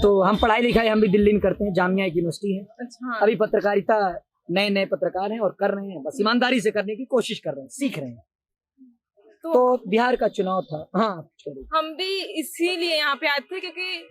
तो हम पढ़ाई लिखाई हम भी दिल्ली में करते हैं, जामिया एक यूनिवर्सिटी है। अच्छा। अभी पत्रकारिता नए नए पत्रकार हैं और कर रहे हैं, बस ईमानदारी से करने की कोशिश कर रहे हैं, सीख रहे हैं। तो बिहार का चुनाव था। हाँ, हम भी इसीलिए यहाँ पे आए थे क्योंकि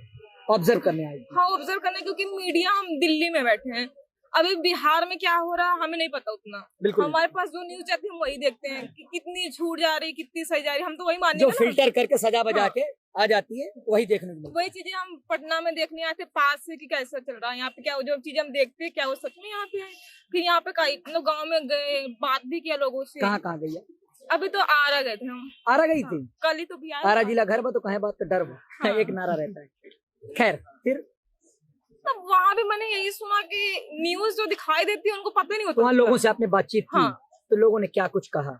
ऑब्जर्व करने आए थे। हाँ, ऑब्जर्व करने, क्योंकि मीडिया, हम दिल्ली में बैठे हैं, अभी बिहार में क्या हो रहा है हमें नहीं पता उतना। बिल्कुल। हमारे पास जो न्यूज आती है हम वही देखते हैं कि कितनी झूठ जा रही, कितनी सही जा रही, हम तो वही मानने जो फिल्टर करके सजा बजा के आ जाती है वही देखने को मिलता है। वही चीजें हम पटना में देखने आए थे पास से कि कैसा चल रहा है यहाँ पे, क्या जो चीजें हम देखते हैं क्या वो सच में यहाँ पे है। फिर यहाँ पे कई लोग गाँव में गए, बात भी किया लोगों से। कहाँ कहाँ गई है? अभी तो आरा गए थे हम। आरा गई थी? कल ही तो भी आए। आरा जिला घर बा तो कहे बात का डर बा, एक नारा रहता है। खैर फिर तब वहाँ भी मैंने यही सुना कि न्यूज जो दिखाई देती है उनको पता नहीं होता। वहाँ लोगों से आपने बातचीत की? हाँ। तो लोगों ने क्या कुछ कहा?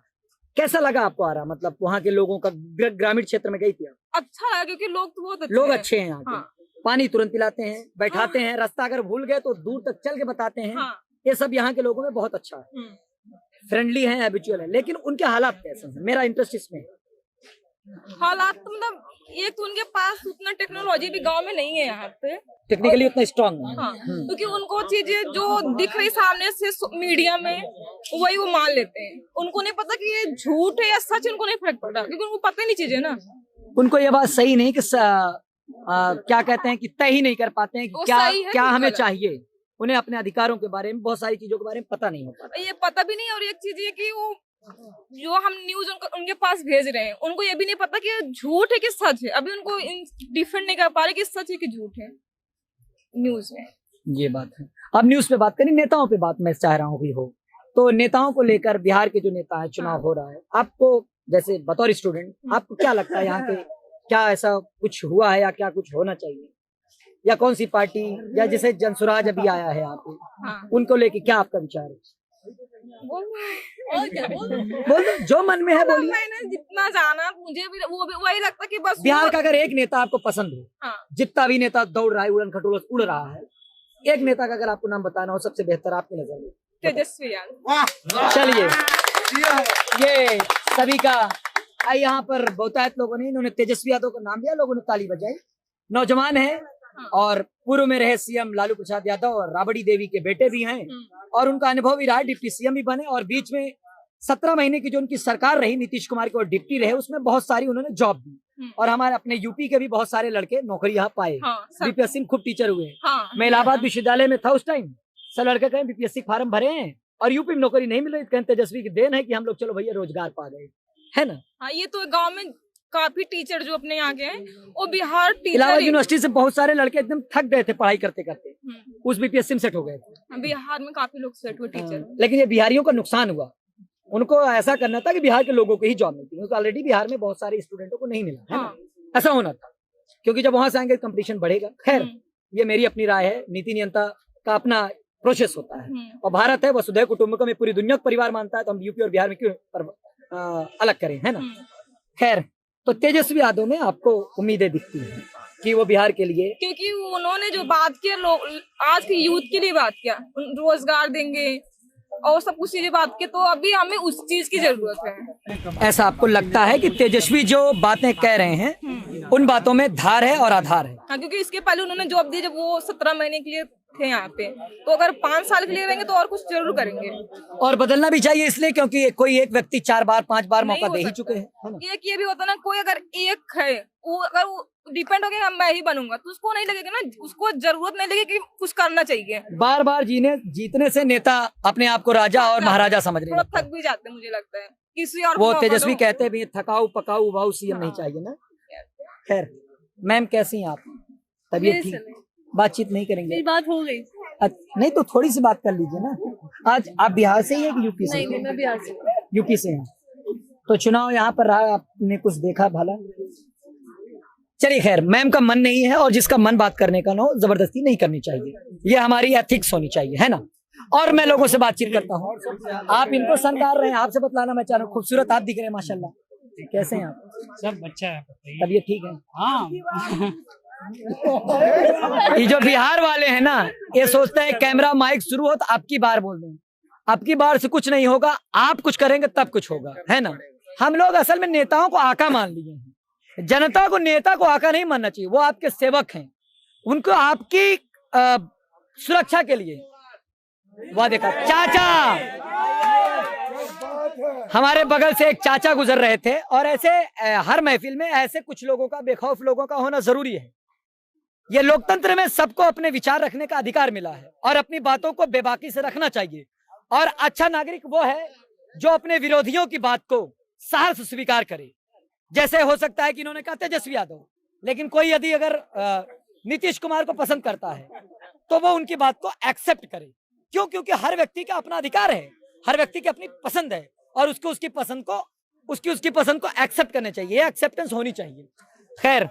कैसा लगा आपको आरा? मतलब वहाँ के लोगों का, ग्रामीण क्षेत्र में गई थी आप? अच्छा लगा क्योंकि लोग तो बहुत अच्छे लोग हैं। अच्छे हैं यहाँ के। हाँ। पानी तुरंत पिलाते हैं, बैठाते हैं, रास्ता अगर भूल गए तो दूर तक चल के बताते हैं। हाँ। ये सब यहाँ के लोगों में बहुत अच्छा है, फ्रेंडली है, हैबिचुअल है। लेकिन उनके हालात कैसे हैं? मेरा इंटरेस्ट इसमें है। हालात तो मतलब एक तो उनके पास उतना टेक्नोलॉजी भी गांव में नहीं है यहाँ पे, टेक्निकली उतना स्ट्रांग है। हाँ, क्योंकि उनको चीजें जो दिख रही सामने से मीडिया में वही वो मान लेते हैं। उनको नहीं पता कि ये झूठ है या सच, उनको नहीं फर्क पड़ता क्योंकि उनको पता ही नहीं चीजें ना। उनको ये बात सही नहीं कि क्या कहते हैं कि तय ही नहीं कर पाते हैं कि क्या क्या हमें चाहिए। उन्हें अपने अधिकारों के बारे में, बहुत सारी चीजों के बारे में पता नहीं होता। ये पता भी नहीं। और एक चीज ये कि वो जो हम न्यूज उनके पास भेज रहे हैं उनको ये भी नहीं पता कि झूठ है कि सच है। अभी उनको डिफरेंट नहीं कर पा रहे कि सच है कि झूठ है न्यूज में। ये बात है। अब न्यूज पे बात करें, नेताओं पे बात मैं चाह रहा हूँ कि हो। तो नेताओं को लेकर बिहार के जो नेता है, चुनाव हो रहा है, आपको जैसे बतौर स्टूडेंट आपको क्या लगता है यहाँ पे क्या ऐसा कुछ हुआ है या क्या कुछ होना चाहिए, या कौन सी पार्टी, या जैसे जनसुराज अभी आया है यहाँ पे, उनको लेके क्या आपका विचार है? बोल जो मन में है बोलिए। मैंने जितना जाना मुझे भी वो भी वही लगता कि बस बिहार का अगर एक नेता आपको पसंद हो, हाँ। जितना भी नेता दौड़ रहा है, उड़न खटोला उड़ रहा है, एक नेता का अगर आपको नाम बताना हो सबसे बेहतर आपकी नजर में? तेजस्वी यादव। चलिए, ये सभी का यहाँ पर बहुतायत लोगों ने, इन्होंने तेजस्वी यादव का नाम लिया, लोगों ने ताली बजाई। नौजवान है और पूर्व में रहे सीएम लालू प्रसाद यादव और राबड़ी देवी के बेटे भी हैं और उनका अनुभव भी रहा, डिप्टी सीएम भी बने और बीच में 17 महीने की जो उनकी सरकार रही नीतीश कुमार के और डिप्टी रहे, उसमें बहुत सारी उन्होंने जॉब दी और हमारे अपने यूपी के भी बहुत सारे लड़के नौकरी यहाँ पाए। बीपीएससी में खूब टीचर हुए। मैं इलाहाबाद विश्वविद्यालय में था उस टाइम, सब लड़के कहें बीपीएससी फार्म भरे हैं और यूपी में नौकरी नहीं मिल रही, कहें तेजस्वी की देन है कि हम लोग चलो भैया रोजगार पा गए, है ना। हाँ, ये तो गाँव में काफी टीचर जो अपने यहाँ के हैं वो बिहार टीचर, इलाहाबाद यूनिवर्सिटी से बहुत सारे लड़के एकदम थक गए थे पढ़ाई करते करते, उस बीपीएससी में सेट हो गए थे। बिहार में काफी लोग सेट हुए टीचर। लेकिन ये बिहारियों का नुकसान हुआ, उनको ऐसा करना था कि बिहार के लोगों को ही जॉब मिलती, क्योंकि ऑलरेडी बिहार में बहुत सारे स्टूडेंटों को नहीं मिला है ना, ऐसा होना था, क्योंकि जब वहां से आएंगे कंपटीशन बढ़ेगा। खैर, ये मेरी अपनी राय है, नीति नियंता का अपना प्रोसेस होता है और भारत है वसुधैव कुटुंबकम में पूरी दुनिया को परिवार मानता है, तो हम यूपी और बिहार में क्यों अलग करें, है ना। खैर, तो तेजस्वी यादव में आपको उम्मीदें दिखती हैं कि वो बिहार के लिए, क्योंकि उन्होंने जो बात किया लोग आज के यूथ के लिए बात किया, रोजगार देंगे और सब कुछ चीजें बात की, तो अभी हमें उस चीज की जरूरत है। ऐसा आपको लगता है कि तेजस्वी जो बातें कह रहे हैं उन बातों में धार है और आधार है? हाँ, क्योंकि इसके पहले उन्होंने जॉब दी जब वो 17 महीने के लिए थे यहाँ पे, तो अगर 5 साल के लिए रहेंगे तो और कुछ जरूर करेंगे और बदलना भी चाहिए, इसलिए क्योंकि कोई एक व्यक्ति 4 बार 5 बार मौका दे ही चुके हैं। एक ये भी होता ना, कोई अगर एक है वो अगर वो डिपेंड हो गया मैं ही बनूंगा तो उसको नहीं लगेगा ना, उसको जरूरत नहीं लगेगी कि कुछ करना चाहिए। बार बार जीतने से नेता अपने आप को राजा और महाराजा समझ रहे हैं, थक भी जाते हैं मुझे लगता है किसी और वो तेजस्वी कहते भी थकाऊ पकाऊ उबाऊ सीएम नहीं चाहिए ना। खैर मैम, कैसी हैं आप? तबीयत ठीक? बातचीत नहीं करेंगे? बात हो गई। नहीं तो थोड़ी सी बात कर लीजिए ना। आज आप बिहार से ही है कि यूपी से? नहीं, मैं बिहार से। यूपी से हैं, तो चुनाव यहाँ पर रहा, आपने कुछ देखा भला? चलिए खैर, मैम का मन नहीं है और जिसका मन बात करने का ना हो जबरदस्ती नहीं करनी चाहिए, ये हमारी एथिक्स होनी चाहिए, है ना। और मैं लोगों से बातचीत करता हूँ, आप इनको संकार रहे हैं, आपसे बतलाना मैं चाह रहा हूँ, खूबसूरत आप दिख रहे हैं माशाल्लाह। कैसे हैं आप? सब अच्छा है। तबीयत ठीक है? हाँ। ये जो बिहार वाले हैं ना, ये सोचते हैं कैमरा माइक शुरू हो तो आपकी बार बोल दें, आपकी बार से कुछ नहीं होगा, आप कुछ करेंगे तब कुछ होगा, है ना। हम लोग असल में नेताओं को आका मान लिए हैं, जनता को नेता को आका नहीं मानना चाहिए, वो आपके सेवक हैं। उनको आपकी सुरक्षा के लिए वादे का चाचा, हमारे बगल से एक चाचा गुजर रहे थे। और ऐसे हर महफिल में ऐसे कुछ लोगों का, बेखौफ लोगों का होना जरूरी है। ये लोकतंत्र में सबको अपने विचार रखने का अधिकार मिला है और अपनी बातों को बेबाकी से रखना चाहिए। और अच्छा नागरिक वो है जो अपने विरोधियों की बात को साहस से स्वीकार करे। जैसे हो सकता है कि इन्होंने कहा तेजस्वी यादव, लेकिन कोई यदि अगर नीतीश कुमार को पसंद करता है तो वो उनकी बात को एक्सेप्ट करे। क्यों? क्योंकि हर व्यक्ति का अपना अधिकार है, हर व्यक्ति की अपनी पसंद है और उसको उसकी पसंद को एक्सेप्ट करना चाहिए, एक्सेप्टेंस होनी चाहिए। खैर,